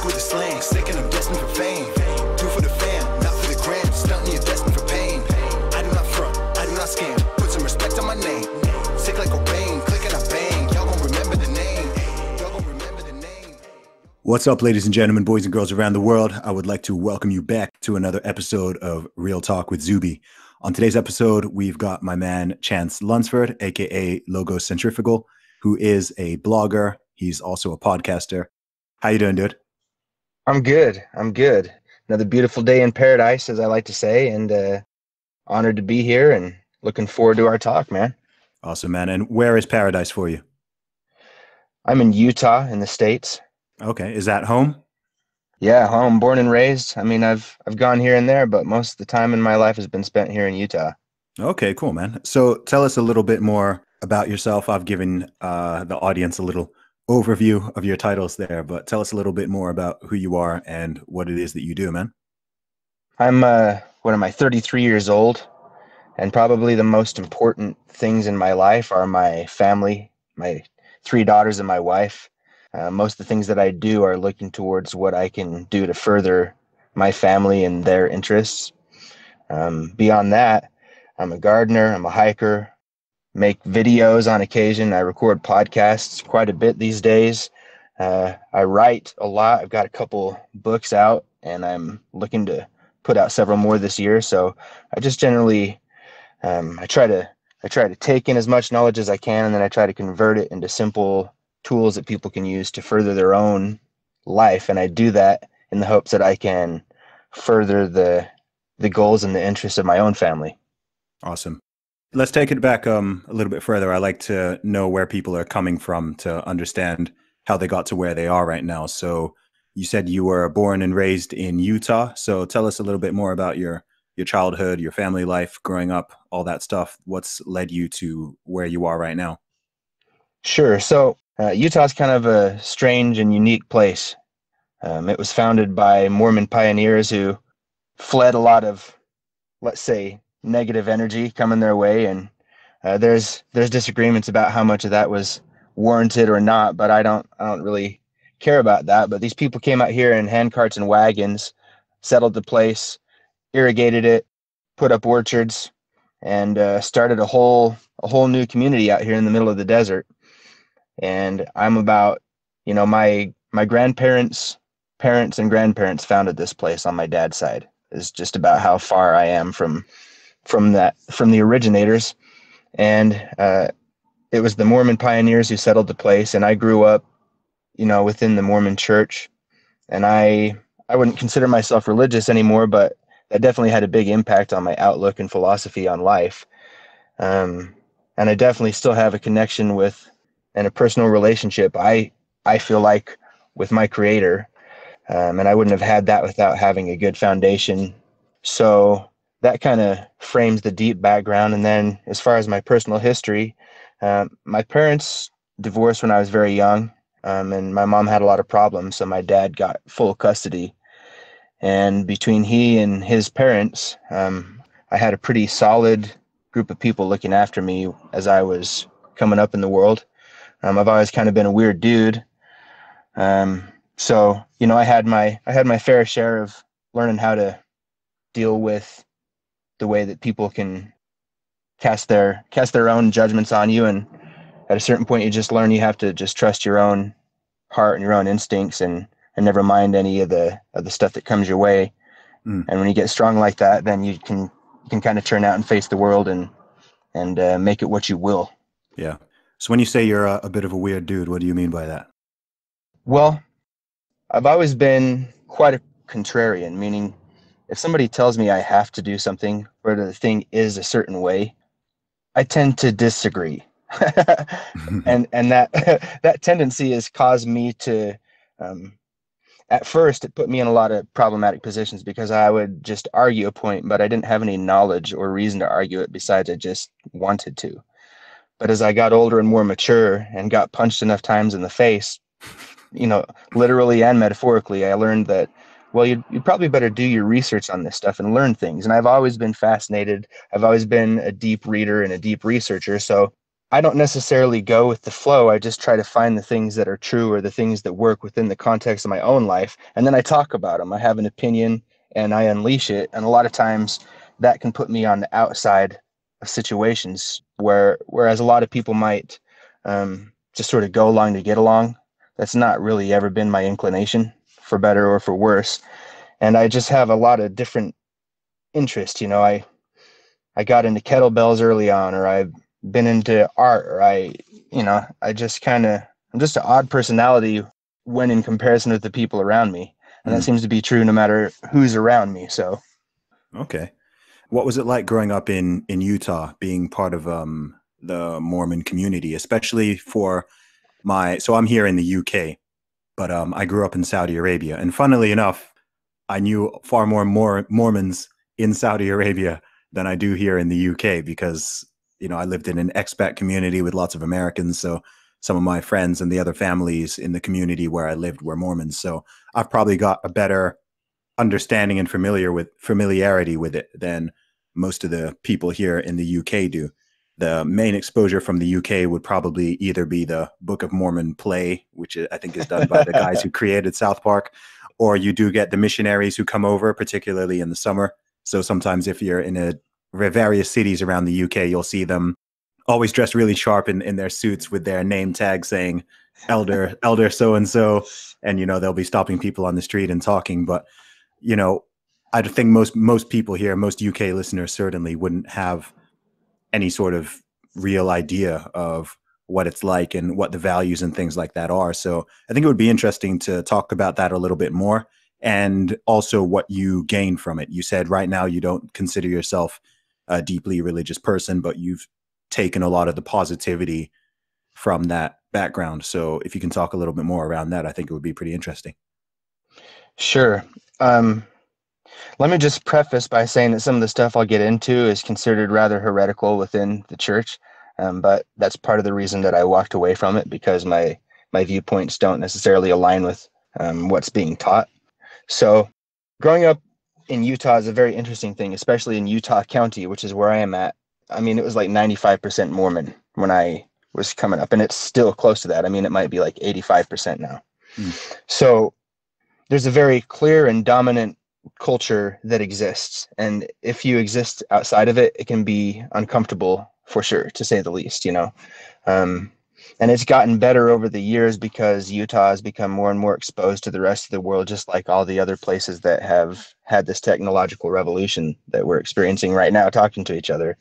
Sick with the slang, sick and I'm destined for fame. Do for the fam, not for the gram. Stunting, you're destined for pain. I do not front, I do not scam. Put some respect on my name. Sick like Cobain, click and I bang. Y'all gon' remember the name. Y'all gon' remember the name. What's up, ladies and gentlemen, boys and girls around the world? I would like to welcome you back to another episode of Real Talk with Zuby. On today's episode, we've got my man Chance Lunceford, aka Logocentrifugal, who is a blogger. He's also a podcaster. How you doing, dude? I'm good. Another beautiful day in paradise, as I like to say, and honored to be here and looking forward to our talk, man. Awesome, man. And where is paradise for you? I'm in Utah in the States. Okay. Is that home? Yeah, home, born and raised. I mean, I've gone here and there, but most of the time in my life has been spent here in Utah. Okay, cool, man. So tell us a little bit more about yourself. I've given the audience a little overview of your titles there, but tell us a little bit more about who you are and what it is that you do, man. I'm, 33 years old, and probably the most important things in my life are my family, my 3 daughters and my wife. Most of the things that I do are looking towards what I can do to further my family and their interests. Beyond that, I'm a gardener, I'm a hiker, make videos on occasion. I record podcasts quite a bit these days. I write a lot. I've got a couple books out, and I'm looking to put out several more this year. So I just generally, I try to take in as much knowledge as I can, and then I try to convert it into simple tools that people can use to further their own life. And I do that in the hopes that I can further the goals and the interests of my own family. Awesome. Let's take it back a little bit further. I like to know where people are coming from to understand how they got to where they are right now. So you said you were born and raised in Utah. So tell us a little bit more about your childhood, your family life, growing up, all that stuff. What's led you to where you are right now? Sure. So Utah's kind of a strange and unique place. It was founded by Mormon pioneers who fled a lot of, let's say, negative energy coming their way, and there's disagreements about how much of that was warranted or not, but I don't really care about that. But these people came out here in handcarts and wagons, settled the place, irrigated it, put up orchards, and started a whole new community out here in the middle of the desert. And I'm about, my grandparents, parents, and grandparents founded this place on my dad's side. Is just about how far I am from the originators. And it was the Mormon pioneers who settled the place, and I grew up, within the Mormon church. And I wouldn't consider myself religious anymore, but that definitely had a big impact on my outlook and philosophy on life. And I definitely still have a connection with and a personal relationship, I feel like, with my Creator. And I wouldn't have had that without having a good foundation. So that kind of frames the deep background. And then as far as my personal history, my parents divorced when I was very young, and my mom had a lot of problems. So my dad got full custody. And between he and his parents, I had a pretty solid group of people looking after me as I was coming up in the world. I've always kind of been a weird dude. So, I had my fair share of learning how to deal with the way that people can cast their own judgments on you. And at a certain point, you just learn you have to just trust your own heart and your own instincts and never mind any of the stuff that comes your way. And when you get strong like that, then you can kind of turn out and face the world and make it what you will. Yeah. So when you say you're a bit of a weird dude, what do you mean by that? Well, I've always been quite a contrarian, meaning if somebody tells me I have to do something or the thing is a certain way, I tend to disagree. and that tendency has caused me to, at first, it put me in a lot of problematic positions because I would just argue a point, but I didn't have any knowledge or reason to argue it besides I just wanted to. But as I got older and more mature and got punched enough times in the face, literally and metaphorically, I learned that, well, you'd probably better do your research on this stuff and learn things. And I've always been fascinated. I've always been a deep reader and a deep researcher. So I don't necessarily go with the flow. I just try to find the things that are true or the things that work within the context of my own life. And then I talk about them. I have an opinion and I unleash it. And a lot of times that can put me on the outside of situations whereas a lot of people might just sort of go along to get along. That's not really ever been my inclination, for better or for worse. And I just have a lot of different interests. I got into kettlebells early on, or I've been into art, or I just I'm just an odd personality when in comparison with the people around me. And that Mm. seems to be true no matter who's around me. So, Okay. What was it like growing up in Utah, being part of the Mormon community, especially for so I'm here in the UK, but I grew up in Saudi Arabia. And funnily enough, I knew far more Mormons in Saudi Arabia than I do here in the UK because, I lived in an expat community with lots of Americans. So some of my friends and the other families in the community where I lived were Mormons. So I've probably got a better understanding and familiarity with it than most of the people here in the UK do. The main exposure from the UK would probably either be the Book of Mormon play, which I think is done by the guys who created South Park, or you do get the missionaries who come over, particularly in the summer. So sometimes if you're in various cities around the UK, you'll see them always dressed really sharp in their suits with their name tag saying elder so-and-so. And, they'll be stopping people on the street and talking. But, I think most people here, most UK listeners certainly wouldn't have any sort of real idea of what it's like and what the values and things like that are. So I think it would be interesting to talk about that a little bit more, and also what you gain from it. You said right now you don't consider yourself a deeply religious person, but you've taken a lot of the positivity from that background. So if you can talk a little bit more around that, I think it would be pretty interesting. sure. Let me just preface by saying that some of the stuff I'll get into is considered rather heretical within the church, but that's part of the reason that I walked away from it, because my viewpoints don't necessarily align with what's being taught. So growing up in Utah is a very interesting thing, especially in Utah County, which is where I am at. I mean, it was like 95% Mormon when I was coming up, and it's still close to that. I mean, it might be like 85% now. Mm. So there's a very clear and dominant culture that exists, and if you exist outside of it, it can be uncomfortable, for sure, to say the least. And it's gotten better over the years because Utah has become more and more exposed to the rest of the world, just like all the other places that have had this technological revolution that we're experiencing right now, talking to each other.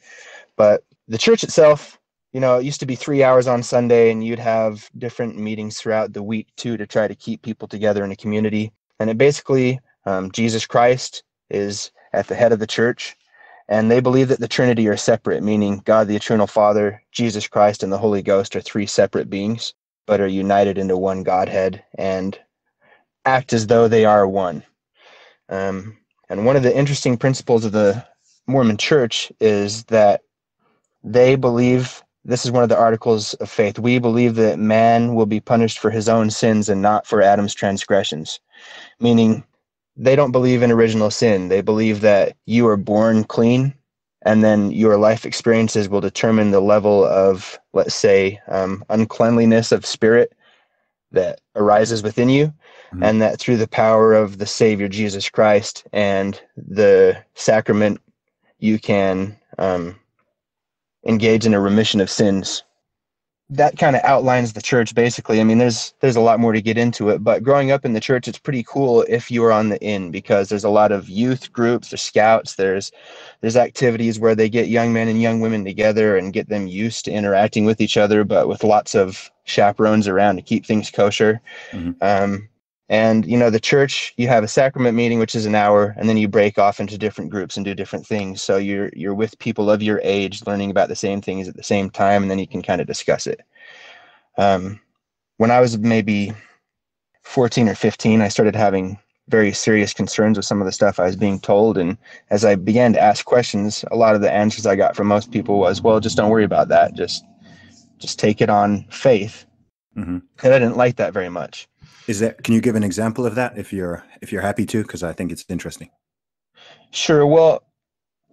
But the church itself, it used to be 3 hours on Sunday, and you'd have different meetings throughout the week too to try to keep people together in a community. And it basically, Jesus Christ is at the head of the church, and they believe that the Trinity are separate, meaning God the Eternal Father, Jesus Christ, and the Holy Ghost are three separate beings, but are united into one Godhead and act as though they are one. And one of the interesting principles of the Mormon Church is that they believe, this is one of the articles of faith, we believe that man will be punished for his own sins and not for Adam's transgressions, meaning they don't believe in original sin. They believe that you are born clean, and then your life experiences will determine the level of, let's say, uncleanliness of spirit that arises within you, Mm-hmm. and that through the power of the Savior Jesus Christ and the sacrament, you can engage in a remission of sins. That kind of outlines the church, basically. I mean, there's a lot more to get into it, but growing up in the church, it's pretty cool if you are on the in, because there's a lot of youth groups, there's scouts, there's activities where they get young men and young women together and get them used to interacting with each other, but with lots of chaperones around to keep things kosher. Mm-hmm. And the church, you have a sacrament meeting, which is an hour, and then you break off into different groups and do different things. So you're with people of your age, learning about the same things at the same time, and then you can kind of discuss it. When I was maybe 14 or 15, I started having very serious concerns with some of the stuff I was being told. And as I began to ask questions, a lot of the answers I got from most people was, well, just don't worry about that. Just take it on faith. Mm-hmm. And I didn't like that very much. Can you give an example of that if you're happy to? Because I think it's interesting. Sure. Well,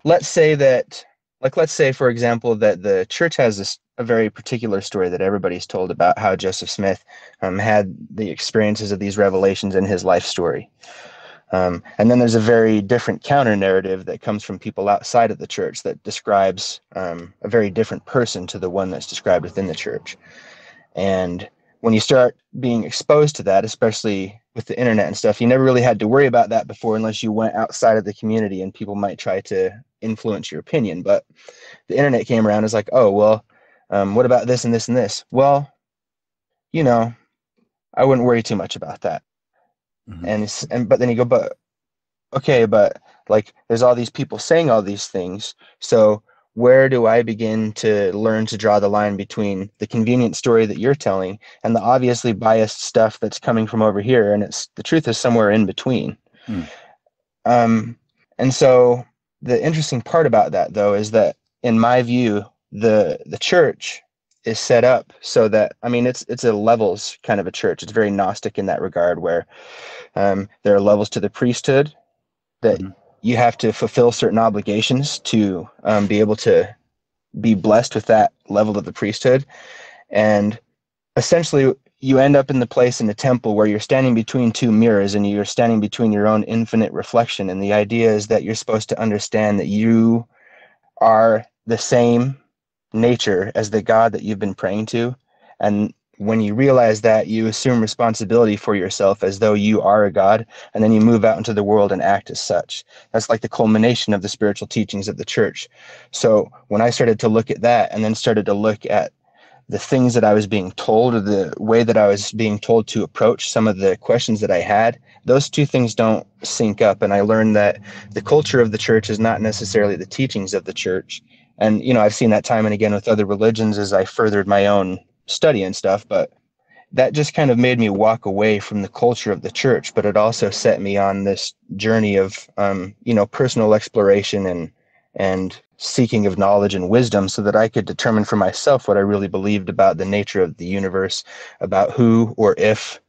let's say, for example, that the church has a very particular story that everybody's told about how Joseph Smith had the experiences of these revelations in his life story. And then there's a very different counter narrative that comes from people outside of the church that describes a very different person to the one that's described within the church. And when you start being exposed to that, especially with the internet and stuff, you never really had to worry about that before unless you went outside of the community and people might try to influence your opinion. But the internet came around, it's like, oh, well, what about this and this and this? Well, you know, I wouldn't worry too much about that. But then you go, but okay, but like there's all these people saying all these things. So where do I begin to learn to draw the line between the convenient story that you're telling and the obviously biased stuff that's coming from over here? And the truth is somewhere in between. And so the interesting part about that, though, is that in my view, the church is set up so that, I mean, it's a levels kind of a church. It's very Gnostic in that regard, where there are levels to the priesthood that you have to fulfill certain obligations to be able to be blessed with that level of the priesthood. And essentially, you end up in the place in the temple where you're standing between two mirrors and you're standing between your own infinite reflection. And the idea is that you're supposed to understand that you are the same nature as the God that you've been praying to. And when you realize that, you assume responsibility for yourself as though you are a God, and then you move out into the world and act as such. That's like the culmination of the spiritual teachings of the church. So when I started to look at that and then started to look at the things that I was being told, or the way that I was being told to approach some of the questions that I had, those two things don't sync up. And I learned that the culture of the church is not necessarily the teachings of the church. And, you know, I've seen that time and again with other religions as I furthered my own study and stuff, but that just kind of made me walk away from the culture of the church. But it also set me on this journey of, personal exploration and seeking of knowledge and wisdom so that I could determine for myself what I really believed about the nature of the universe, about who or if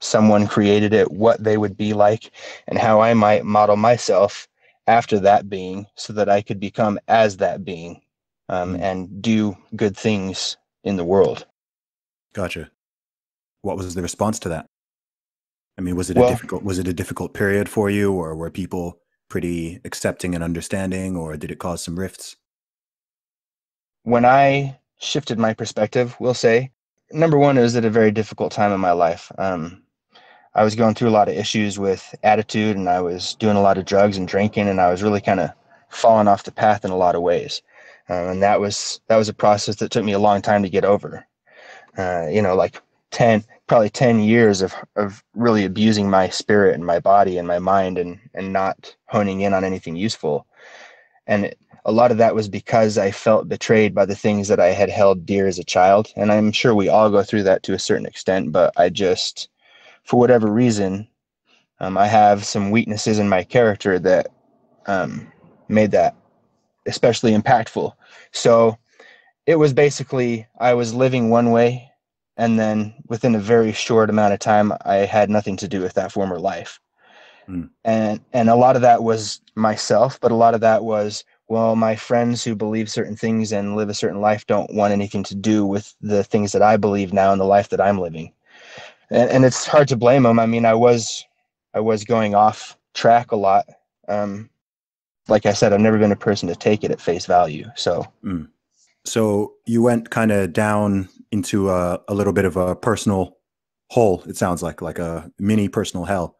someone created it, what they would be like, and how I might model myself after that being so that I could become as that being and do good things in the world. Gotcha. What was the response to that? I mean, was it a difficult period for you, or were people pretty accepting and understanding, or did it cause some rifts? When I shifted my perspective, we'll say, number one, it was at a very difficult time in my life. I was going through a lot of issues with attitude, and I was doing a lot of drugs and drinking, and I was really kind of falling off the path in a lot of ways. And that was a process that took me a long time to get over. Like probably 10 years of really abusing my spirit and my body and my mind and not honing in on anything useful. And a lot of that was because I felt betrayed by the things that I had held dear as a child. And I'm sure we all go through that to a certain extent, but I just, for whatever reason, I have some weaknesses in my character that made that especially impactful. So it was basically, I was living one way, and then within a very short amount of time, I had nothing to do with that former life. And a lot of that was myself, but a lot of that was, well, my friends who believe certain things and live a certain life don't want anything to do with the things that I believe now and the life that I'm living. And it's hard to blame them. I mean, I was going off track a lot. Like I said, I've never been a person to take it at face value. So. So you went kind of down into a little bit of a personal hole, it sounds like a mini personal hell.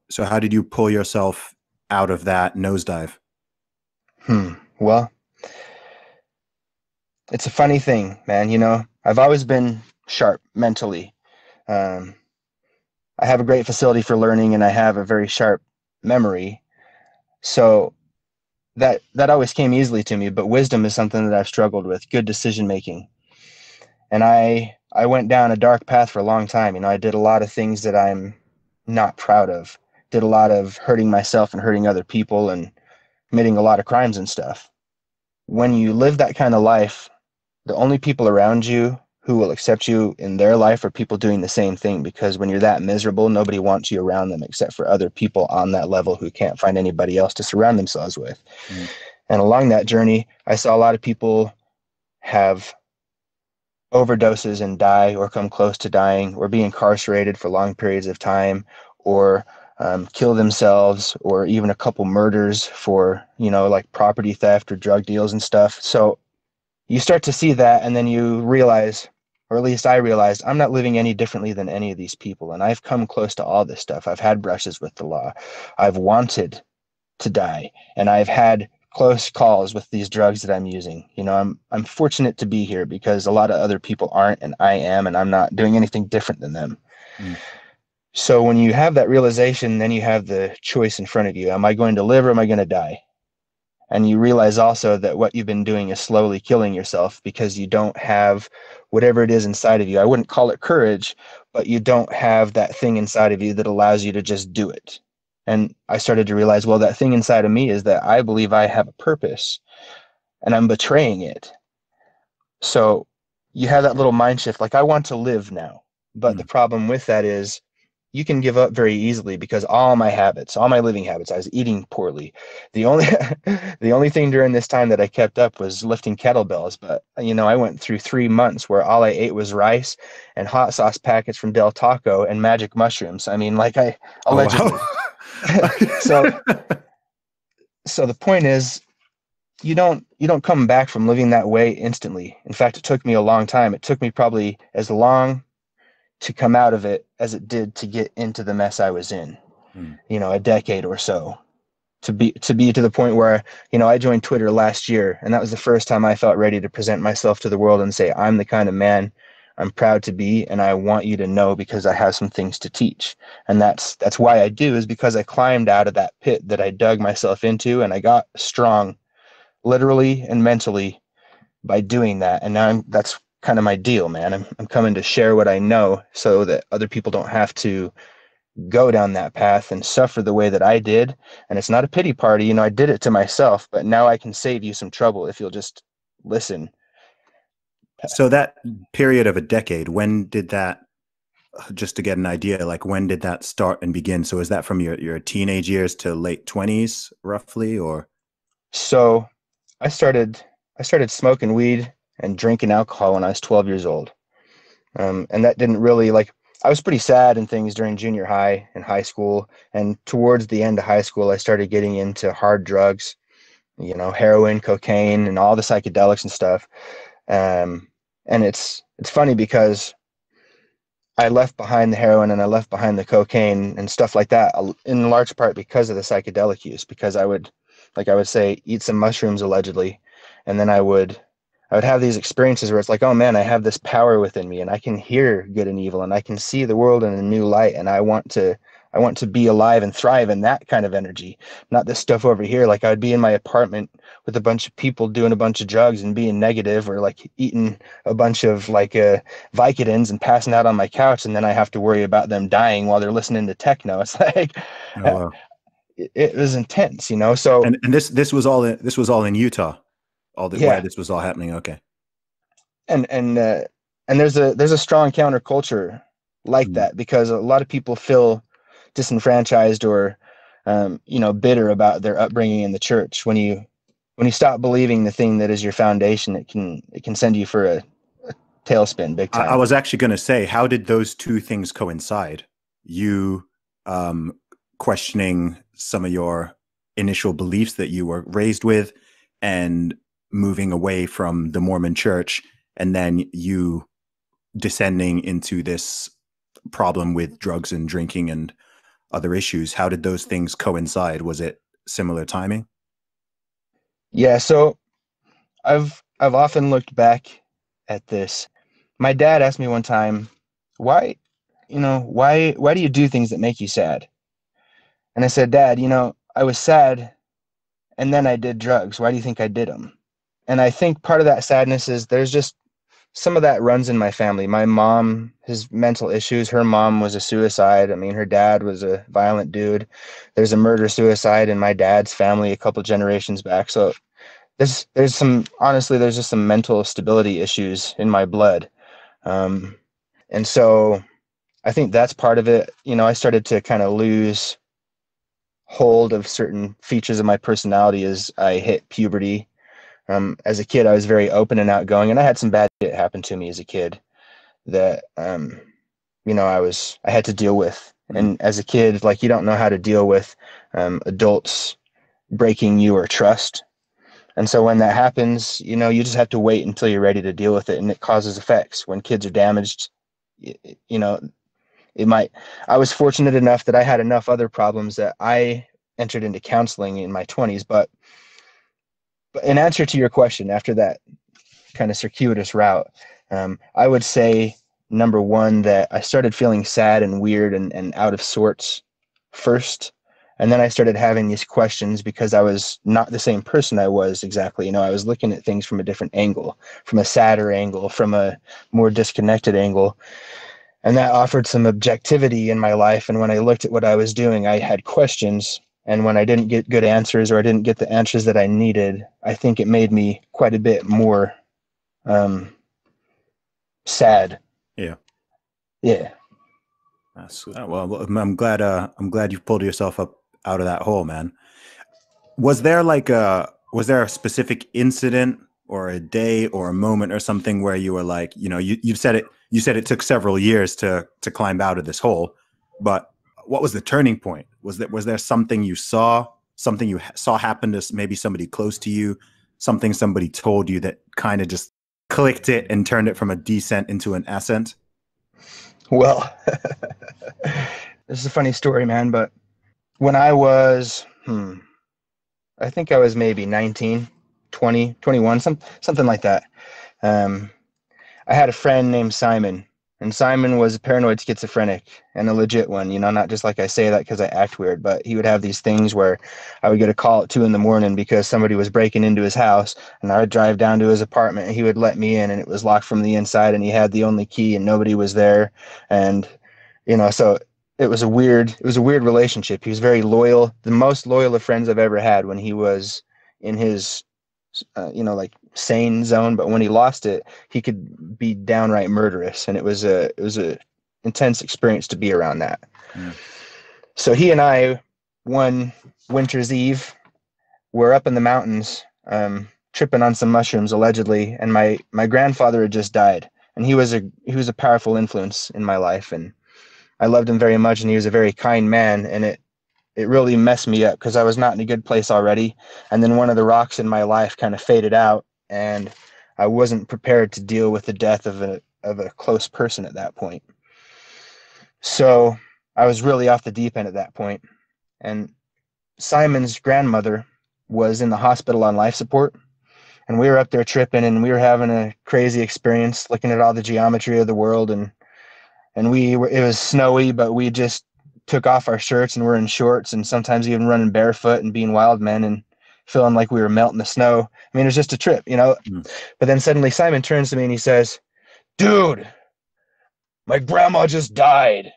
So how did you pull yourself out of that nosedive? Well, it's a funny thing, man. You know, I've always been sharp mentally. I have a great facility for learning, and I have a very sharp memory. So that always came easily to me, but wisdom is something that I've struggled with, good decision making. And I went down a dark path for a long time. You know, I did a lot of things that I'm not proud of, did a lot of hurting myself and hurting other people and committing a lot of crimes and stuff. When you live that kind of life, the only people around you who will accept you in their life are people doing the same thing, because when you're that miserable, nobody wants you around them except for other people on that level who can't find anybody else to surround themselves with. And along that journey, I saw a lot of people have overdoses and die or come close to dying or be incarcerated for long periods of time or kill themselves or even a couple murders for, like property theft or drug deals and stuff. So you start to see that, and then you realize, or at least I realized, I'm not living any differently than any of these people. And I've come close to all this stuff. I've had brushes with the law. I've wanted to die, and I've had close calls with these drugs that I'm using. I'm fortunate to be here because a lot of other people aren't, and I am, and I'm not doing anything different than them. Mm. So when you have that realization, then you have the choice in front of you. Am I going to live or am I going to die? And you realize also that what you've been doing is slowly killing yourself because you don't have whatever it is inside of you. I wouldn't call it courage, but you don't have that thing inside of you that allows you to just do it. And I started to realize, well, that thing inside of me is that I believe I have a purpose and I'm betraying it. So you have that little mind shift, like I want to live now. But the problem with that is you can give up very easily because all my living habits, I was eating poorly. The only the only thing during this time that I kept up was lifting kettlebells. But I went through 3 months where all I ate was rice and hot sauce packets from Del Taco and magic mushrooms. I mean, like I allegedly. Oh, wow. So the point is, you don't come back from living that way instantly. In fact, it took me a long time. It took me probably as long to come out of it as it did to get into the mess I was in. A decade or so to be to the point where, I joined Twitter last year, and that was the first time I felt ready to present myself to the world and say, I'm the kind of man I'm proud to be, and I want you to know because I have some things to teach. And that's why I do, is because I climbed out of that pit that I dug myself into, and I got strong literally and mentally by doing that. And now that's kind of my deal, man. I'm coming to share what I know so that other people don't have to go down that path and suffer the way that I did. And it's not a pity party. I did it to myself, but now I can save you some trouble if you'll just listen. So that period of a decade, when did that, just to get an idea, like when did that start and begin? So is that from your teenage years to late 20s roughly, or? So I started smoking weed and drinking alcohol when I was 12 years old. And that didn't really, I was pretty sad and things during junior high and high school. And towards the end of high school, I started getting into hard drugs, heroin, cocaine, and all the psychedelics and stuff. And it's funny because I left behind the heroin and I left behind the cocaine and stuff like that in large part because of the psychedelic use, because I would say, eat some mushrooms allegedly. And then I would have these experiences where it's like, oh man, I have this power within me and I can hear good and evil and I can see the world in a new light. And I want to be alive and thrive in that kind of energy, not this stuff over here. Like I would be in my apartment with a bunch of people doing a bunch of drugs and being negative, or like eating a bunch of Vicodins and passing out on my couch. And then I have to worry about them dying while they're listening to techno. It's like, Oh, wow. it was intense, So And this was all in Utah, yeah. where this was all happening. Okay. And there's a strong counterculture like that, because a lot of people feel disenfranchised or bitter about their upbringing in the church. When you stop believing the thing that is your foundation, it can send you for a tailspin big time. I was actually going to say, how did those two things coincide? You questioning some of your initial beliefs that you were raised with and moving away from the Mormon church, and then you descending into this problem with drugs and drinking and other issues. How did those things coincide? Was it similar timing? Yeah, so I've often looked back at this. My dad asked me one time, why do you do things that make you sad? And I said, Dad, I was sad and then I did drugs. Why do you think I did them? And I think part of that sadness is there's just some of that runs in my family. My mom has mental issues. Her mom was a suicide. I mean, her dad was a violent dude. There's a murder-suicide in my dad's family a couple generations back. So there's just some mental stability issues in my blood. And so I think that's part of it. I started to kind of lose hold of certain features of my personality as I hit puberty. As a kid, I was very open and outgoing, and I had some bad shit happen to me as a kid that, I had to deal with. And as a kid, like, you don't know how to deal with adults breaking your trust. And so when that happens, you just have to wait until you're ready to deal with it, and it causes effects. When kids are damaged, you know, it might. I was fortunate enough that I had enough other problems that I entered into counseling in my 20s. But in answer to your question, after that kind of circuitous route, I would say, number one, that I started feeling sad and weird and out of sorts first. And then I started having these questions because I was not the same person I was exactly. I was looking at things from a different angle, from a sadder angle, from a more disconnected angle. And that offered some objectivity in my life. And when I looked at what I was doing, I had questions. And when I didn't get good answers, or I didn't get the answers that I needed, I think it made me quite a bit more sad. Yeah. Yeah. Well, I'm glad you pulled yourself up out of that hole, man. Was there a specific incident or a day or a moment or something where you were like, you said it took several years to climb out of this hole, but what was the turning point? Was there something you saw happen to maybe somebody close to you, something somebody told you that kind of just clicked it and turned it from a descent into an ascent? Well, this is a funny story, man, but when I was, I think I was maybe 19, 20, 21, something like that. I had a friend named Simon, and Simon was a paranoid schizophrenic, and a legit one, not just like I say that because I act weird, but he would have these things where I would get a call at 2 a.m. because somebody was breaking into his house, and I would drive down to his apartment, and he would let me in, and it was locked from the inside, and he had the only key, and nobody was there. And, so it was a weird relationship. He was very loyal, the most loyal of friends I've ever had when he was in his, like sane zone. But when he lost it, he could be downright murderous. And it was a intense experience to be around that. So he and I, one winter's eve, were up in the mountains, tripping on some mushrooms allegedly. And my grandfather had just died, and he was a powerful influence in my life. And I loved him very much, and he was a very kind man, and it really messed me up because I was not in a good place already. And then one of the rocks in my life kind of faded out, and I wasn't prepared to deal with the death of a close person at that point. So I was really off the deep end at that point. And Simon's grandmother was in the hospital on life support, and we were up there tripping, and we were having a crazy experience looking at all the geometry of the world, and it was snowy, but we just took off our shirts and we're in shorts, and sometimes even running barefoot and being wild men and feeling like we were melting the snow. I mean, it was just a trip, But then suddenly Simon turns to me and he says, "Dude, my grandma just died."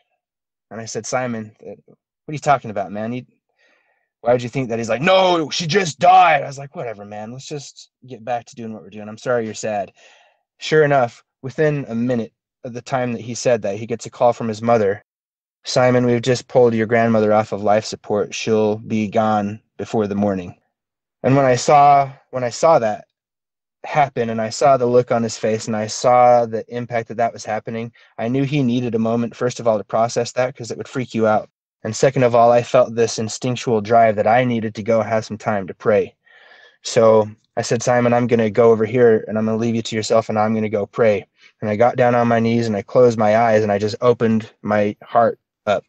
And I said, "Simon, what are you talking about, man? Why would you think that?" He's like, "No, she just died." I was like, "Whatever, man. Let's just get back to doing what we're doing. I'm sorry you're sad." Sure enough, within a minute of the time that he said that, he gets a call from his mother. "Simon, we've just pulled your grandmother off of life support. She'll be gone before the morning." And when I saw that happen, and I saw the look on his face, and I saw the impact that was happening, I knew he needed a moment, first of all, to process that, because it would freak you out. And second of all, I felt this instinctual drive that I needed to go have some time to pray. So I said, "Simon, I'm going to go over here, and I'm going to leave you to yourself, and I'm going to go pray." And I got down on my knees, and I closed my eyes, and I just opened my heart up.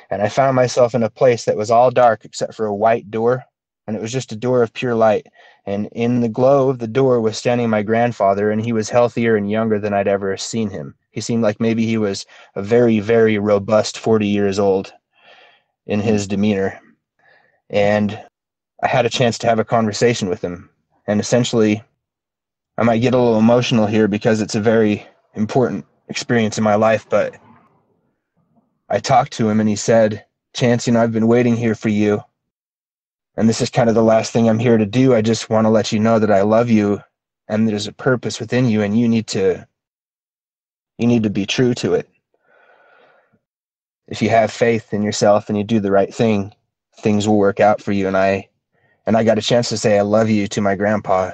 And I found myself in a place that was all dark except for a white door, and it was just a door of pure light. And in the glow of the door was standing my grandfather, and he was healthier and younger than I'd ever seen him. He seemed like maybe he was a very, very robust 40 years old in his demeanor. And I had a chance to have a conversation with him. And essentially, I might get a little emotional here because it's a very important experience in my life, but I talked to him and he said, "Chance, I've been waiting here for you. And this is kind of the last thing I'm here to do. I just want to let you know that I love you, and there's a purpose within you, and you need to be true to it. If you have faith in yourself and you do the right thing, things will work out for you." And I got a chance to say I love you to my grandpa.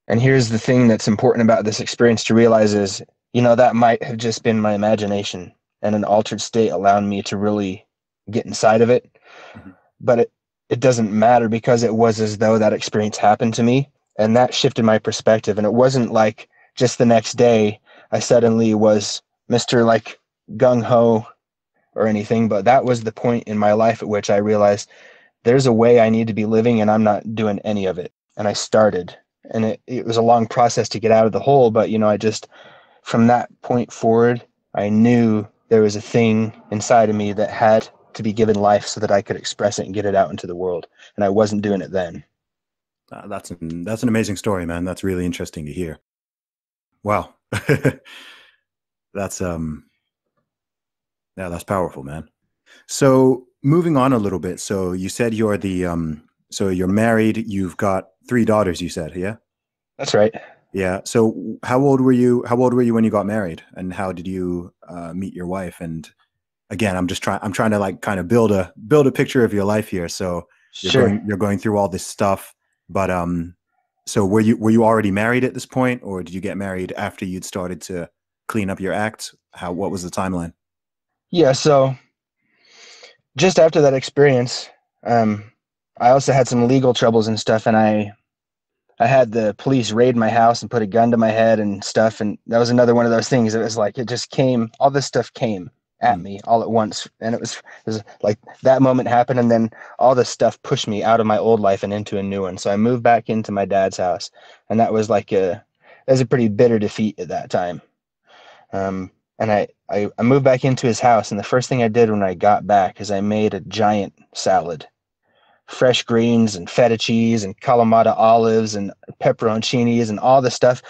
And here's the thing that's important about this experience to realize is, that might have just been my imagination and an altered state allowing me to really get inside of it. Mhm. But it doesn't matter, because it was as though that experience happened to me, and that shifted my perspective. And it wasn't like just the next day I suddenly was Mr. like gung-ho or anything, but that was the point in my life at which I realized there's a way I need to be living, and I'm not doing any of it. And I started, and it was a long process to get out of the hole, but I just, from that point forward, I knew there was a thing inside of me that had to be given life so that I could express it and get it out into the world. And I wasn't doing it then. That's an amazing story, man. That's really interesting to hear. Wow. That's that's powerful, man. So moving on a little bit. So you said you're so you're married, you've got 3 daughters, you said, yeah? That's right. Yeah. So how old were you when you got married, and how did you meet your wife? And again, I'm trying to like kind of build a picture of your life here. So you're going through all this stuff, but so were you already married at this point, or did you get married after you'd started to clean up your act? What was the timeline? Yeah, so just after that experience, I also had some legal troubles and stuff, and I had the police raid my house and put a gun to my head and stuff, and that was another one of those things. It was like it just came, all this stuff came at me all at once, and it was like that moment happened, and then all this stuff pushed me out of my old life and into a new one. So I moved back into my dad's house, and that was like a pretty bitter defeat at that time. And I moved back into his house, and the first thing I did when I got back is I made a giant salad. Fresh greens and feta cheese and Kalamata olives and pepperoncinis and all the stuff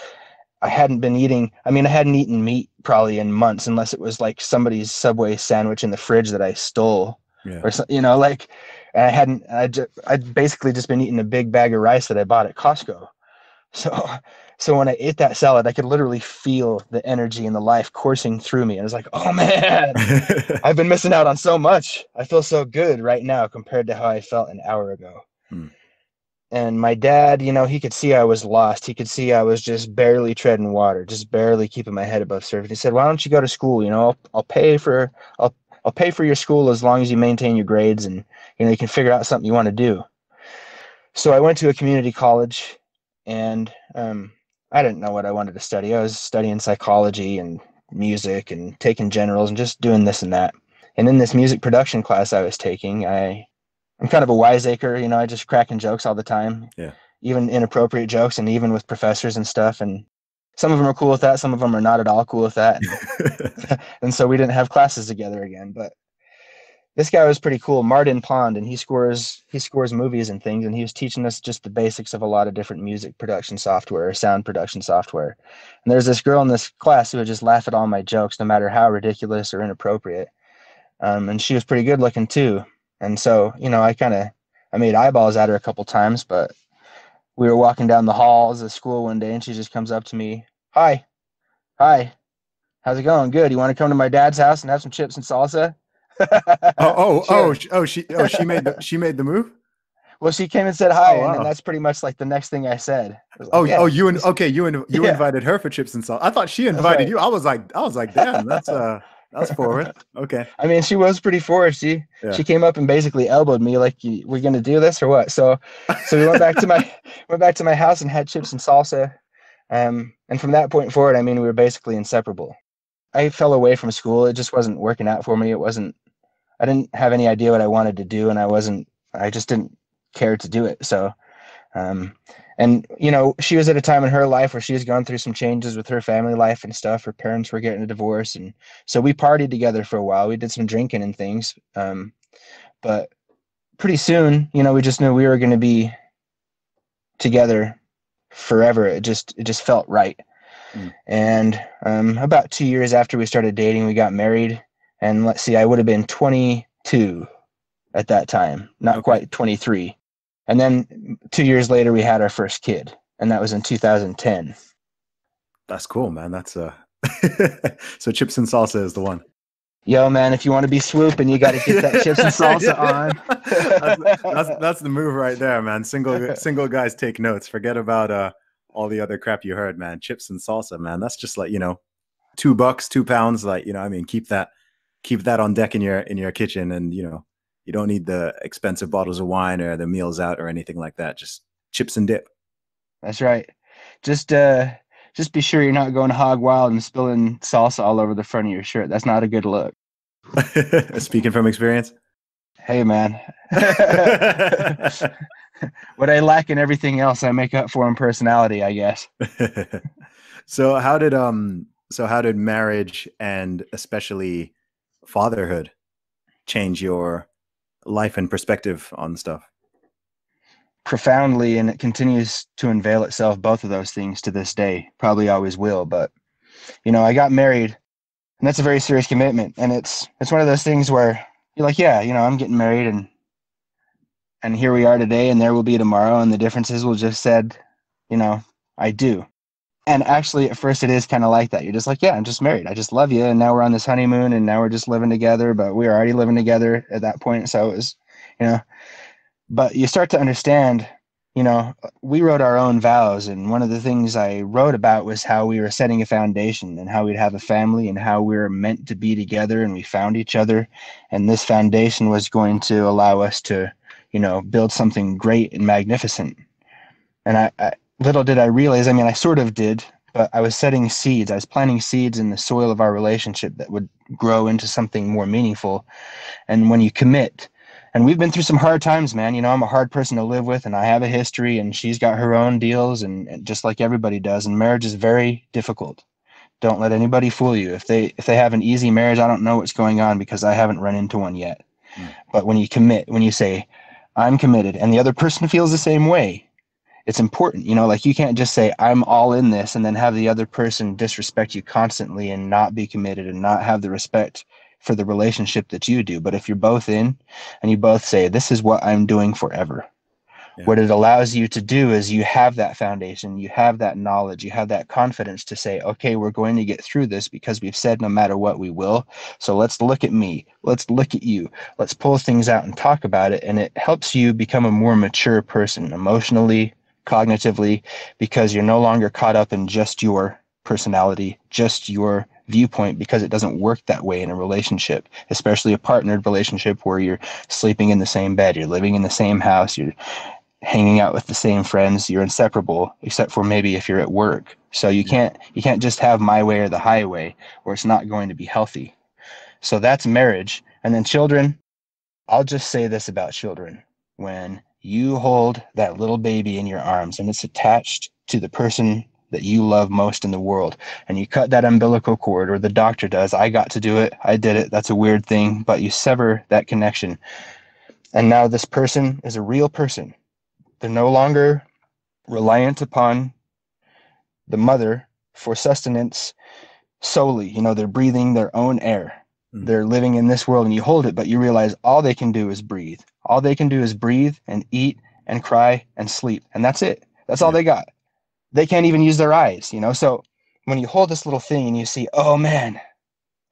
I hadn't been eating. I mean, I hadn't eaten meat probably in months, unless it was like somebody's Subway sandwich in the fridge that I stole, or something, like, and I'd basically just been eating a big bag of rice that I bought at Costco. So when I ate that salad, I could literally feel the energy and the life coursing through me. And I was like, oh man, I've been missing out on so much. I feel so good right now compared to how I felt an hour ago. And my dad, he could see I was lost. He could see I was just barely treading water, just barely keeping my head above surface. He said, why don't you go to school? I'll pay for your school as long as you maintain your grades, and, you can figure out something you want to do. So I went to a community college, and I didn't know what I wanted to study. I was studying psychology and music and taking generals and just doing this and that. And in this music production class I was taking, I'm kind of a wiseacre, I just cracking jokes all the time. Yeah. Even inappropriate jokes, and even with professors and stuff. And some of them are cool with that. Some of them are not at all cool with that. And so we didn't have classes together again. But this guy was pretty cool, Martin Pond, and he scores movies and things, and he was teaching us just the basics of a lot of different music production software, sound production software. And there's this girl in this class who would just laugh at all my jokes, no matter how ridiculous or inappropriate. And she was pretty good looking too. And so, I made eyeballs at her a couple times, but we were walking down the halls of school one day, and she just comes up to me. Hi, how's it going? Good. You want to come to my dad's house and have some chips and salsa? She made the move. Well, she came and said hi, wow. And then that's pretty much like the next thing I said. Like, you invited her for chips and salt. I thought she invited you. I was like, damn, that's forward. Okay. I mean, she was pretty forward. She came up and basically elbowed me like, "We're gonna do this or what?" So we went back to my house and had chips and salsa. And from that point forward, I mean, we were basically inseparable. I fell away from school. It just wasn't working out for me. I didn't have any idea what I wanted to do, and I just didn't care to do it. So, and she was at a time in her life where she was going through some changes with her family life and stuff. Her parents were getting a divorce, and so we partied together for a while. We did some drinking and things. But pretty soon, we just knew we were going to be together forever. It just felt right. And about 2 years after we started dating, we got married. And let's see, I would have been 22 at that time, not quite 23. And then 2 years later, we had our first kid, and that was in 2010. That's cool, man. That's so chips and salsa is the one. Yo, man, if you want to be swooping, you got to get that chips and salsa on. That's the move right there, man. Single guys take notes. Forget about all the other crap you heard, man. Chips and salsa, man. That's just like, $2, £2, like, I mean, keep that on deck in your kitchen, and you don't need the expensive bottles of wine or the meals out or anything like that. Just chips and dip. That's right. Just be sure you're not going hog wild and spilling salsa all over the front of your shirt. That's not a good look. Speaking from experience. Hey, man. What I lack in everything else, I make up for in personality, I guess. So how did marriage and especially fatherhood change your life and perspective on stuff? Profoundly, and it continues to unveil itself, both of those things, to this day. Probably always will. But I got married, and that's a very serious commitment, and it's one of those things where you're like, yeah, I'm getting married, and here we are today, and there will be tomorrow, and the differences will just said, I do. And actually, at first, it is kind of like that. You're just like, yeah, I'm just married. I just love you, and now we're on this honeymoon, and now we're just living together. But we were already living together at that point, so it was, But you start to understand, we wrote our own vows, and one of the things I wrote about was how we were setting a foundation and how we'd have a family and how we were meant to be together, and we found each other, and this foundation was going to allow us to, build something great and magnificent. And I little did I realize, I sort of did, but I was setting seeds. I was planting seeds in the soil of our relationship that would grow into something more meaningful. And when you commit, and we've been through some hard times, man. I'm a hard person to live with, and I have a history, and she's got her own deals, and just like everybody does. And marriage is very difficult. Don't let anybody fool you. If they have an easy marriage, I don't know what's going on, because I haven't run into one yet. But when you commit, when you say, I'm committed, and the other person feels the same way, it's important. Like, you can't just say, I'm all in this, and then have the other person disrespect you constantly and not be committed and not have the respect for the relationship that you do. But if you're both in, and you both say, this is what I'm doing forever, what it allows you to do is you have that foundation, you have that knowledge, you have that confidence to say, okay, we're going to get through this because we've said no matter what we will. So let's look at me, let's look at you, let's pull things out and talk about it. And it helps you become a more mature person, emotionally, cognitively, because you're no longer caught up in just your personality, just your viewpoint, because it doesn't work that way in a relationship, especially a partnered relationship where you're sleeping in the same bed, you're living in the same house, you're hanging out with the same friends, you're inseparable, except for maybe if you're at work. So you can't just have my way or the highway, or it's not going to be healthy. So that's marriage. And then children, I'll just say this about children. When you hold that little baby in your arms and it's attached to the person that you love most in the world, and you cut that umbilical cord, or the doctor does, I got to do it, I did it, that's a weird thing, but you sever that connection. And now this person is a real person. They're no longer reliant upon the mother for sustenance solely. They're breathing their own air. They're living in this world, and you hold it, but you realize all they can do is breathe. All they can do is breathe and eat and cry and sleep. And that's it. That's all they got. They can't even use their eyes, So when you hold this little thing and you see, oh man,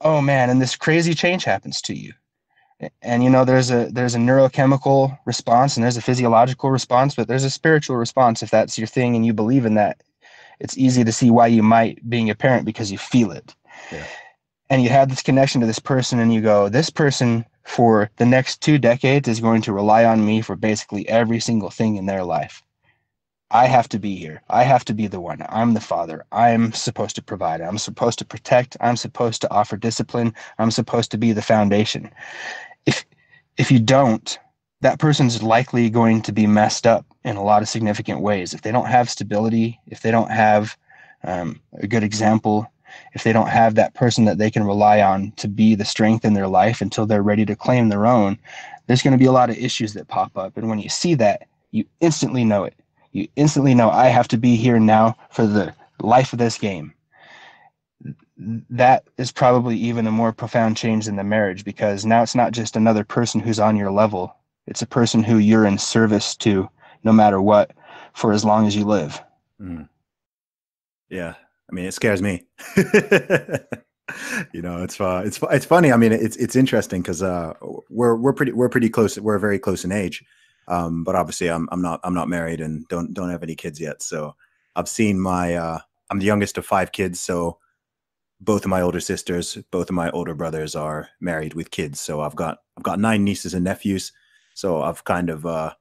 and this crazy change happens to you. And there's a neurochemical response, and there's a physiological response, but there's a spiritual response. If that's your thing and you believe in that, it's easy to see why you might, being a parent, because you feel it. Yeah. And you have this connection to this person, and you go, this person for the next 2 decades is going to rely on me for basically every single thing in their life. I have to be here. I have to be the one. I'm the father. I'm supposed to provide. I'm supposed to protect. I'm supposed to offer discipline. I'm supposed to be the foundation. If you don't, that person's likely going to be messed up in a lot of significant ways. If they don't have stability, if they don't have a good example, if they don't have that person that they can rely on to be the strength in their life until they're ready to claim their own, there's going to be a lot of issues that pop up. And when you see that, you instantly know it. You instantly know, I have to be here now for the life of this game. That is probably even a more profound change in the marriage, because now it's not just another person who's on your level. It's a person who you're in service to no matter what, for as long as you live. Yeah. I mean, it scares me. It's funny. I mean, it's interesting because we're pretty close. We're very close in age. But obviously I'm not married and don't have any kids yet. So I've seen I'm the youngest of 5 kids, so both of my older sisters, both of my older brothers are married with kids. So I've got 9 nieces and nephews. So I've kind of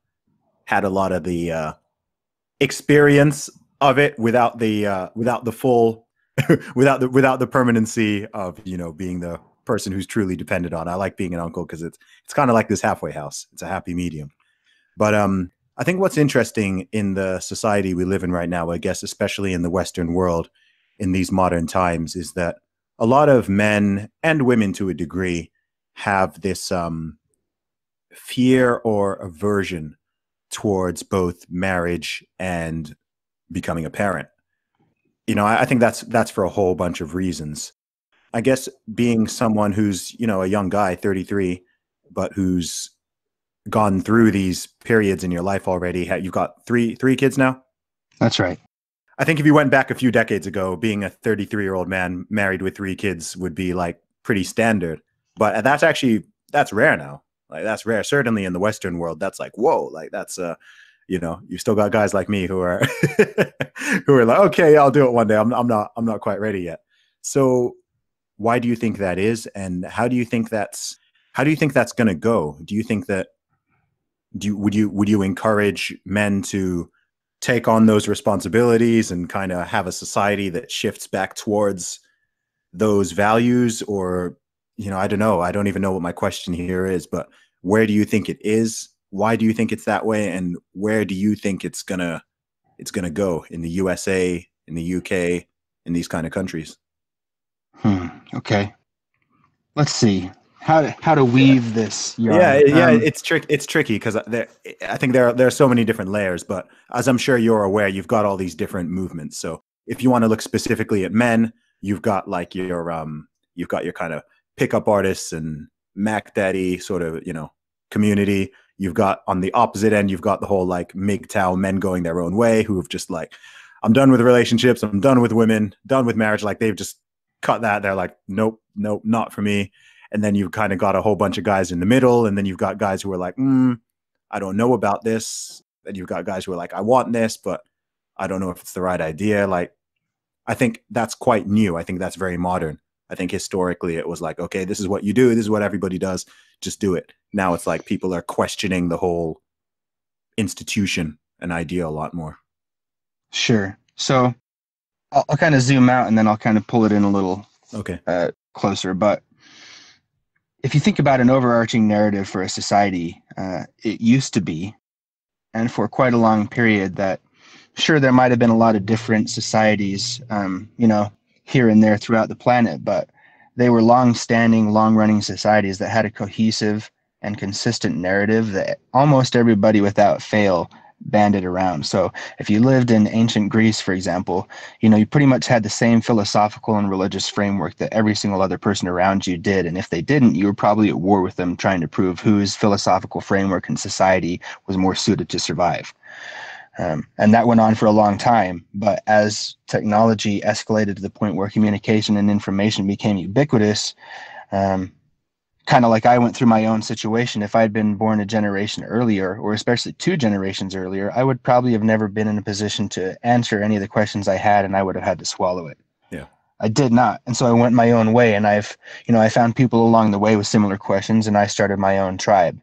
had a lot of the experience of it without the full without the permanency of, you know, being the person who's truly dependent on. I like being an uncle because it's kind of like this halfway house. It's a happy medium. But I think what's interesting in the society we live in right now, I guess, especially in the Western world in these modern times, is that a lot of men and women to a degree have this fear or aversion towards both marriage and becoming a parent. You know, I think that's for a whole bunch of reasons. I guess being someone who's, you know, a young guy, 33, but who's gone through these periods in your life already. You've got three kids now? That's right. I think if you went back a few decades ago, being a 33-year-old man married with 3 kids would be like pretty standard. But that's rare now. Like, that's rare. Certainly in the Western world, that's like, whoa, like that's you know, you still got guys like me who are who are like, okay, I'll do it one day. I'm not quite ready yet. So why do you think that is, and how do you think that's going to go? Do you think that would you encourage men to take on those responsibilities and kind of have a society that shifts back towards those values? Or, you know, I don't know. I don't even know what my question here is, but where do you think it is? Why do you think it's that way? And where do you think it's gonna go in the USA, in the UK, in these kind of countries? Okay. Let's see how to weave this yarn. It's tricky because I think there are so many different layers, but as I'm sure you're aware, you've got all these different movements. So if you want to look specifically at men, you've got like your kind of pickup artists and Mac Daddy sort of, you know, community. You've got on the opposite end, you've got the whole like MGTOW men going their own way, who have just like, I'm done with relationships, I'm done with women, done with marriage. Like, they've just cut that. They're like, nope, not for me. And then you've kind of got a whole bunch of guys in the middle. And then you've got guys who are like, I don't know about this. And you've got guys who are like, I want this, but I don't know if it's the right idea. Like, I think that's quite new. I think that's very modern. I think historically it was like, okay, this is what you do. This is what everybody does. Just do it. Now it's like people are questioning the whole institution and idea a lot more. Sure. So I'll kind of zoom out and then I'll kind of pull it in a little closer. But if you think about an overarching narrative for a society, it used to be, and for quite a long period, that sure, there might have been a lot of different societies, you know, here and there throughout the planet, but they were long-standing, long-running societies that had a cohesive and consistent narrative that almost everybody without fail banded around. So if you lived in ancient Greece, for example, you know, you pretty much had the same philosophical and religious framework that every single other person around you did. And if they didn't, you were probably at war with them, trying to prove whose philosophical framework and society was more suited to survive. And that went on for a long time. But as technology escalated to the point where communication and information became ubiquitous, kind of like I went through my own situation, if I'd been born a generation earlier, or especially 2 generations earlier, I would probably have never been in a position to answer any of the questions I had, and I would have had to swallow it. Yeah. I did not. And so I went my own way, and I found people along the way with similar questions, and I started my own tribe.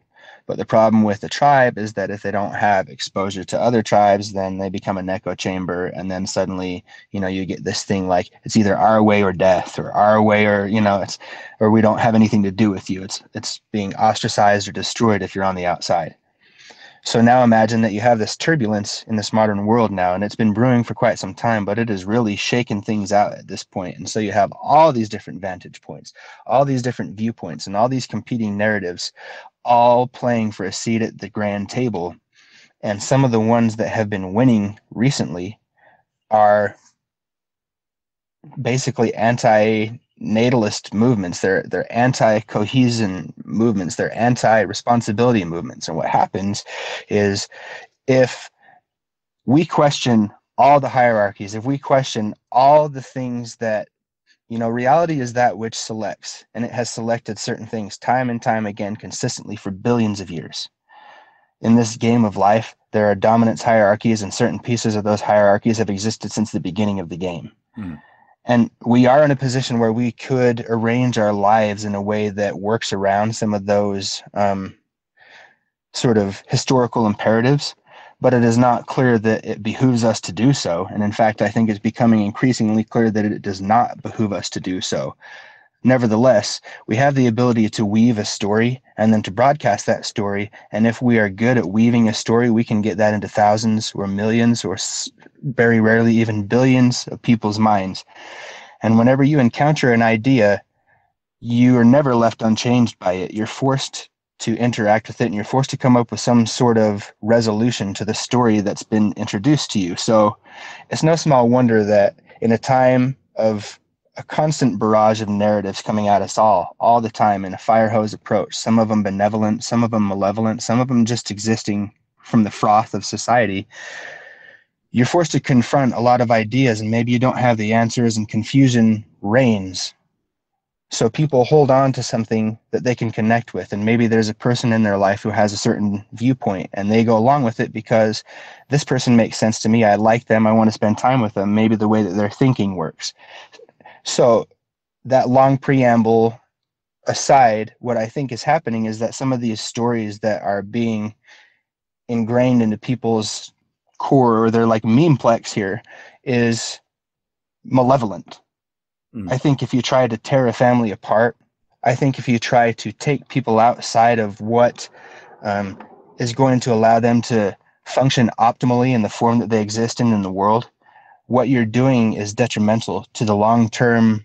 But the problem with the tribe is that if they don't have exposure to other tribes, then they become an echo chamber. And then suddenly, you know, you get this thing like, it's either our way or death, or our way, or, you know, or we don't have anything to do with you. It's being ostracized or destroyed if you're on the outside. So now imagine that you have this turbulence in this modern world now, and it's been brewing for quite some time, but it has really shaken things out at this point. And so you have all these different vantage points, all these different viewpoints, and all these competing narratives, all playing for a seat at the grand table. And some of the ones that have been winning recently are basically anti-natalist movements. They're anti-cohesion movements. They're anti-responsibility movements. And what happens is, if we question all the hierarchies, if we question all the things that, you know, reality is that which selects, and it has selected certain things time and time again consistently for billions of years. in this game of life, there are dominance hierarchies, and certain pieces of those hierarchies have existed since the beginning of the game. And we are in a position where we could arrange our lives in a way that works around some of those sort of historical imperatives, but it is not clear that it behooves us to do so. And in fact, I think it's becoming increasingly clear that it does not behoove us to do so. Nevertheless, we have the ability to weave a story and then to broadcast that story. And if we are good at weaving a story, we can get that into thousands or millions or very rarely even billions of people's minds. And whenever you encounter an idea, you are never left unchanged by it. You're forced to interact with it, and you're forced to come up with some sort of resolution to the story that's been introduced to you. So it's no small wonder that in a time of a constant barrage of narratives coming at us all the time in a fire hose approach, some of them benevolent, some of them malevolent, some of them just existing from the froth of society, you're forced to confront a lot of ideas, and maybe you don't have the answers, and confusion reigns. So people hold on to something that they can connect with, and maybe there's a person in their life who has a certain viewpoint, and they go along with it because this person makes sense to me. I like them. I want to spend time with them. Maybe the way that their thinking works. So that long preamble aside, what I think is happening is that some of these stories that are being ingrained into people's core, or they're like memeplex here, is malevolent. I think if you try to tear a family apart, I think if you try to take people outside of what is going to allow them to function optimally in the form that they exist in the world, what you're doing is detrimental to the long-term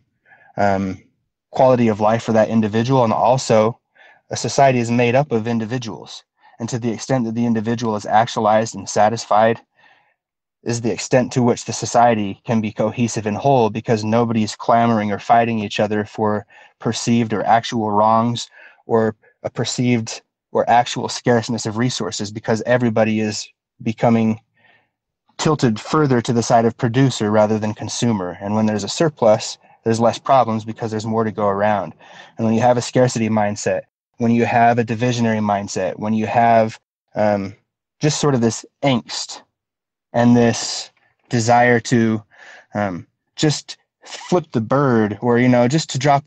quality of life for that individual. And also, a society is made up of individuals. And to the extent that the individual is actualized and satisfied is the extent to which the society can be cohesive and whole, because nobody's clamoring or fighting each other for perceived or actual wrongs or a perceived or actual scarceness of resources, because everybody is becoming tilted further to the side of producer rather than consumer. And when there's a surplus, there's less problems because there's more to go around. And when you have a scarcity mindset, when you have a divisionary mindset, when you have just sort of this angst and this desire to just flip the bird, or, just to drop,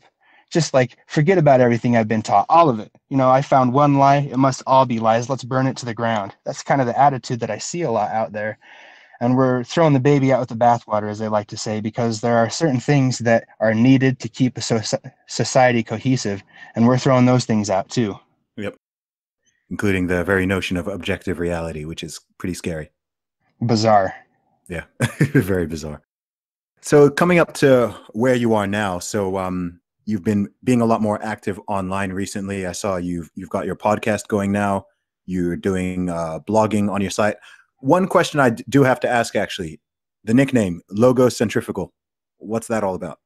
just like forget about everything I've been taught, all of it. I found one lie, it must all be lies, let's burn it to the ground. That's kind of the attitude that I see a lot out there. And we're throwing the baby out with the bathwater, as they like to say, because there are certain things that are needed to keep a society cohesive, and we're throwing those things out too. Yep. Including the very notion of objective reality, which is pretty scary. Bizarre. Yeah, very bizarre. So coming up to where you are now, so you've been being a lot more active online recently. I saw you've got your podcast going now. You're doing blogging on your site. One question I do have to ask, actually, the nickname Logocentrifugal, what's that all about?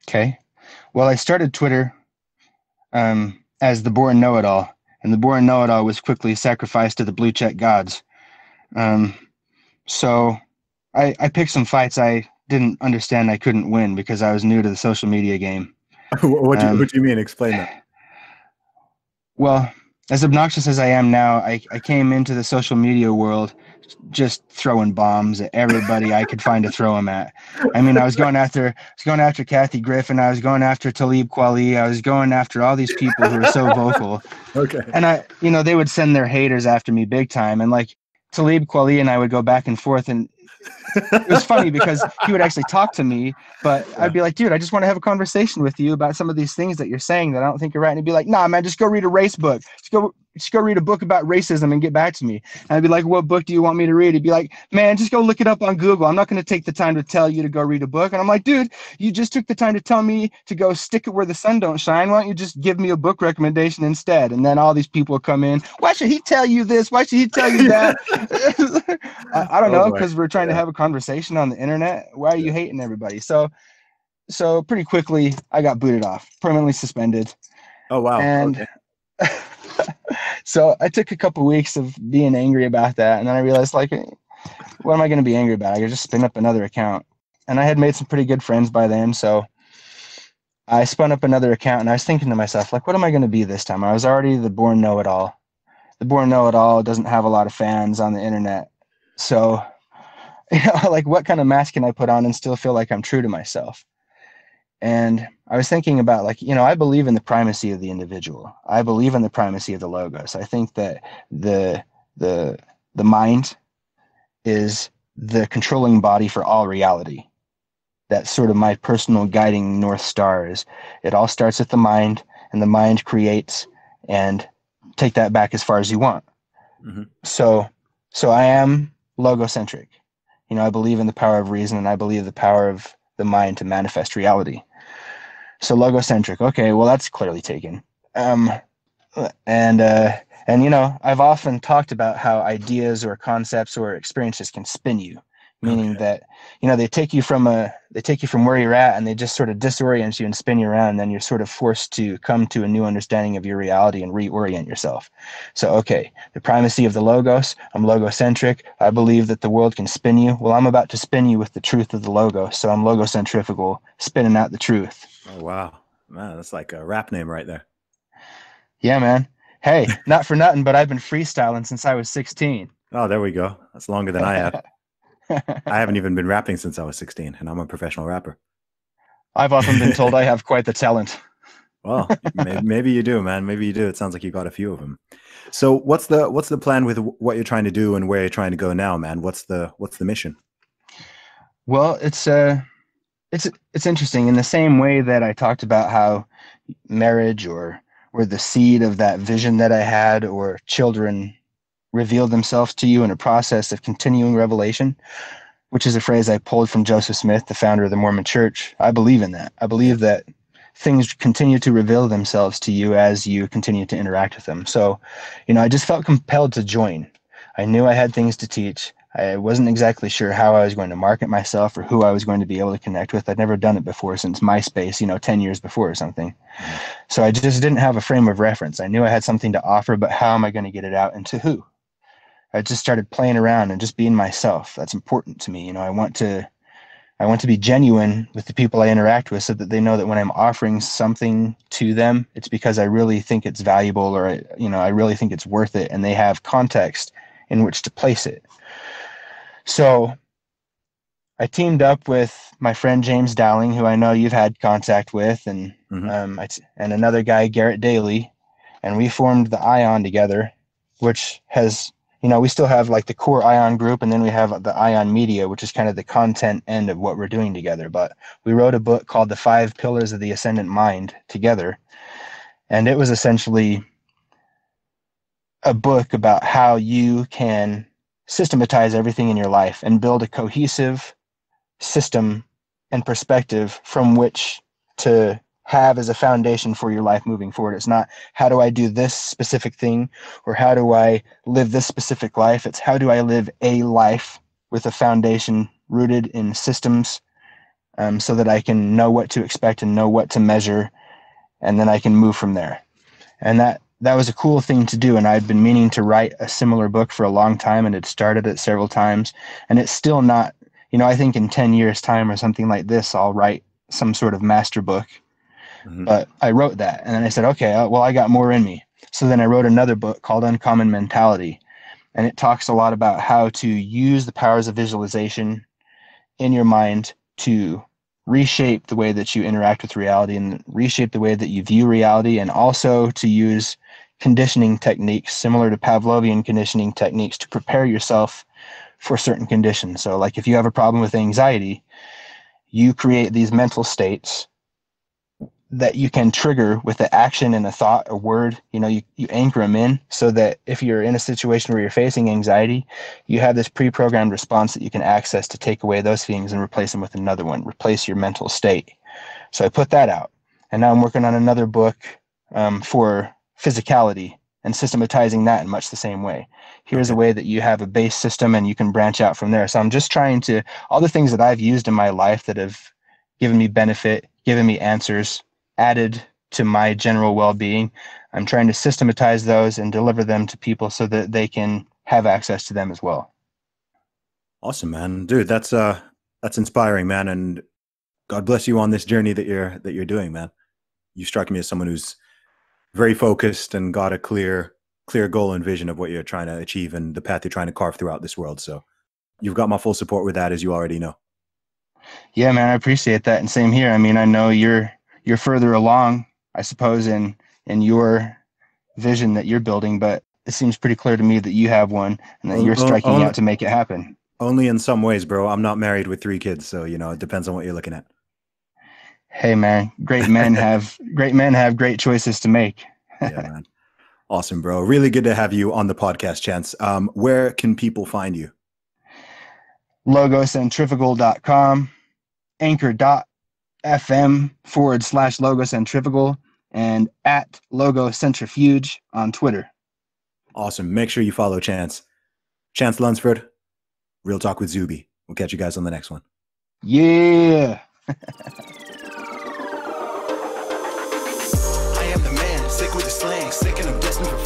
Okay. Well, I started Twitter as the born know-it-all, and the born know-it-all was quickly sacrificed to the blue check gods. So I picked some fights I didn't understand I couldn't win because I was new to the social media game. What do you mean? Explain that. Well, as obnoxious as I am now, I came into the social media world just throwing bombs at everybody I could find to throw them at. I mean, I was going after Kathy Griffin. I was going after Talib Kweli. I was going after all these people who were so vocal. Okay. And they would send their haters after me big time. And like Talib Kweli and I would go back and forth, and it was funny because he would actually talk to me, but I'd be like, dude, I just want to have a conversation with you about some of these things that you're saying that I don't think are right. And he'd be like, nah, man, just go read a race book. Just go read a book about racism and get back to me. And I'd be like, what book do you want me to read? He'd be like, man, just go look it up on Google. I'm not going to take the time to tell you to go read a book. And I'm like, dude, you just took the time to tell me to go stick it where the sun don't shine. Why don't you just give me a book recommendation instead? And then all these people would come in. Why should he tell you this? Why should he tell you that? I don't know, because we're trying to have a conversation on the internet. Why are you hating everybody? So pretty quickly I got booted off, permanently suspended. Oh, wow. And okay. So I took a couple weeks of being angry about that, and then I realized, like, what am I going to be angry about? I could just spin up another account. And I had made some pretty good friends by then, so I spun up another account, and I was thinking to myself, like, what am I going to be this time? I was already the born know-it-all. the born know-it-all, doesn't have a lot of fans on the internet. So, like, what kind of mask can I put on and still feel like I'm true to myself? And I was thinking about, like, I believe in the primacy of the individual. I believe in the primacy of the logos. I think that the the the mind is the controlling body for all reality. That's sort of my personal guiding North Star. Is it all starts with the mind, and the mind creates, and take that back as far as you want. Mm-hmm. So I am logocentric. I believe in the power of reason, and I believe the power of the mind to manifest reality. So logocentric. Okay, well, that's clearly taken. Um, and I've often talked about how ideas or concepts or experiences can spin you, meaning that they take you from where you're at, and they just sort of disorient you and spin you around, and then you're sort of forced to come to a new understanding of your reality and reorient yourself. So, okay, the primacy of the logos. I'm logocentric. I believe that the world can spin you. Well, I'm about to spin you with the truth of the logos, so I'm logocentrifugal, spinning out the truth. Oh, wow, man, that's like a rap name right there. Yeah, man. Hey, not for nothing, but I've been freestyling since I was 16. Oh, there we go. That's longer than I have. I haven't even been rapping since I was 16, and I'm a professional rapper. I've often been told I have quite the talent. Well, maybe you do, man. Maybe you do. It sounds like you got a few of them. So what's the plan with what you're trying to do and where you're trying to go now, man? What's the mission? Well, it's interesting in the same way that I talked about how marriage or the seed of that vision that I had, or children reveal themselves to you in a process of continuing revelation, which is a phrase I pulled from Joseph Smith, the founder of the Mormon Church. I believe in that. I believe that things continue to reveal themselves to you as you continue to interact with them. So, I just felt compelled to join. I knew I had things to teach. I wasn't exactly sure how I was going to market myself or who I was going to be able to connect with. I'd never done it before since MySpace, 10 years before or something. So I just didn't have a frame of reference. I knew I had something to offer, but how am I going to get it out, and to who? I just started playing around and just being myself. That's important to me. I want to be genuine with the people I interact with, so that they know that when I'm offering something to them, it's because I really think it's valuable, or I really think it's worth it, and they have context in which to place it. So I teamed up with my friend James Dowling, who I know you've had contact with, and and another guy, Garrett Daly, and we formed the Ion together, which has, we still have like the core Ion group, and then we have the Ion Media, which is kind of the content end of what we're doing together. But we wrote a book called The 5 Pillars of the Ascendant Mind together, and it was essentially a book about how you can systematize everything in your life and build a cohesive system and perspective from which to have as a foundation for your life moving forward. It's not, how do I do this specific thing, or how do I live this specific life? It's, how do I live a life with a foundation rooted in systems, so that I can know what to expect and know what to measure, and then I can move from there. And that was a cool thing to do. And I'd been meaning to write a similar book for a long time, and had started it several times, and it's still not, I think in 10 years time or something like this, I'll write some sort of master book. But I wrote that, and then I said, okay, well, I got more in me. So then I wrote another book called Uncommon Mentality, and it talks a lot about how to use the powers of visualization in your mind to reshape the way that you interact with reality, and reshape the way that you view reality, and also to use conditioning techniques similar to Pavlovian conditioning techniques to prepare yourself for certain conditions. So like if you have a problem with anxiety, you create these mental states that you can trigger with an action and a thought, a word. You anchor them in, so that if you're in a situation where you're facing anxiety, you have this pre-programmed response that you can access to take away those feelings and replace them with another one, replace your mental state. So I put that out, and now I'm working on another book for physicality, and systematizing that in much the same way. Here's a way that you have a base system and you can branch out from there. So I'm just trying to, all the things that I've used in my life that have given me benefit, given me answers, added to my general well-being, I'm trying to systematize those and deliver them to people so that they can have access to them as well. Awesome, man. Dude, that's inspiring, man. And God bless you on this journey that you're doing, man. You struck me as someone who's very focused and got a clear clear goal and vision of what you're trying to achieve and the path you're trying to carve throughout this world. So you've got my full support with that, as you already know. Yeah, man, I appreciate that. And same here. I mean, I know you're further along, I suppose, in your vision that you're building, but it seems pretty clear to me that you have one and that you're striking out to make it happen. Only in some ways, bro. I'm not married with 3 kids, so it depends on what you're looking at. Hey, man, great men have great choices to make. Yeah, man. Awesome, bro. Really good to have you on the podcast, Chance. Where can people find you? Logocentrifugal.com, anchor.fm/Logocentrifugal, and at Logocentrifuge on Twitter. Awesome. Make sure you follow Chance. Chance Lunceford, Real Talk with Zuby. We'll catch you guys on the next one. Yeah. I am the man, sick with the slang, sick and I'm destined for